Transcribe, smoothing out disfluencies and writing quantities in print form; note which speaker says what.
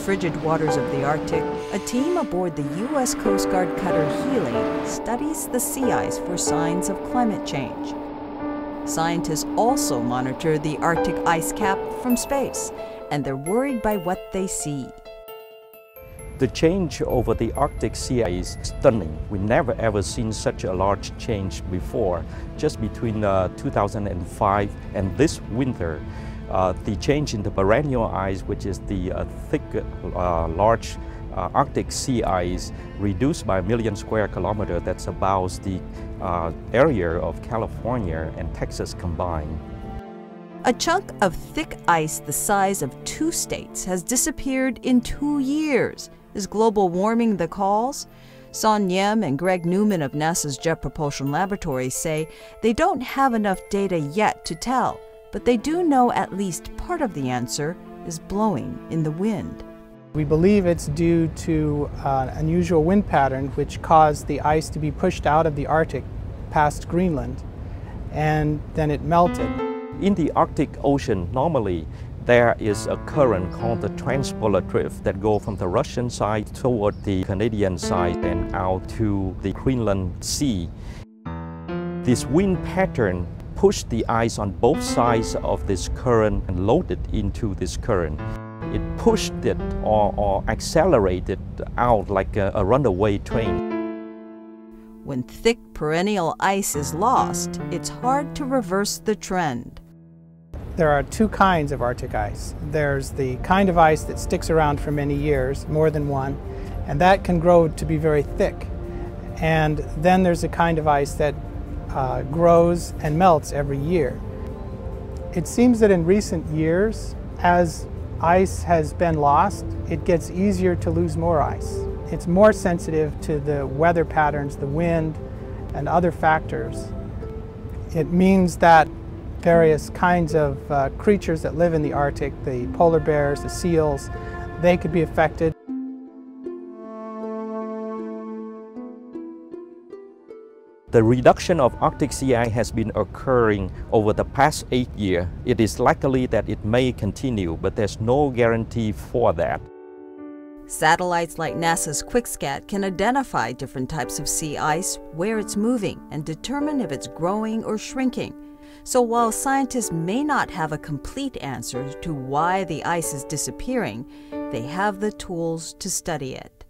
Speaker 1: frigid waters of the Arctic, a team aboard the U.S. Coast Guard cutter Healy studies the sea ice for signs of climate change. Scientists also monitor the Arctic ice cap from space, and they're worried by what they see.
Speaker 2: The change over the Arctic sea ice is stunning. We never ever seen such a large change before. Just between 2005 and this winter, the change in the perennial ice, which is the thick, large Arctic sea ice, reduced by 1 million square kilometers. That's about the area of California and Texas combined.
Speaker 1: A chunk of thick ice the size of 2 states has disappeared in 2 years. Is global warming the cause? Son Yem and Greg Newman of NASA's Jet Propulsion Laboratory say they don't have enough data yet to tell, but they do know at least part of the answer is blowing in the wind.
Speaker 3: We believe it's due to an unusual wind pattern which caused the ice to be pushed out of the Arctic past Greenland, and then it melted.
Speaker 2: In the Arctic Ocean, normally there is a current called the transpolar drift that goes from the Russian side toward the Canadian side and out to the Greenland Sea. This wind pattern pushed the ice on both sides of this current and loaded into this current. It pushed it or accelerated out like a runaway train.
Speaker 1: When thick perennial ice is lost, it's hard to reverse the trend.
Speaker 3: There are 2 kinds of Arctic ice. There's the kind of ice that sticks around for many years, more than one, and that can grow to be very thick. And then there's a kind of ice that grows and melts every year. It seems that in recent years, as ice has been lost, it gets easier to lose more ice. It's more sensitive to the weather patterns, the wind, and other factors. It means that various kinds of creatures that live in the Arctic, the polar bears, the seals, they could be affected.
Speaker 2: The reduction of Arctic sea ice has been occurring over the past 8 years. It is likely that it may continue, but there's no guarantee for that.
Speaker 1: Satellites like NASA's QuickScat can identify different types of sea ice, where it's moving, and determine if it's growing or shrinking. So while scientists may not have a complete answer to why the ice is disappearing, they have the tools to study it.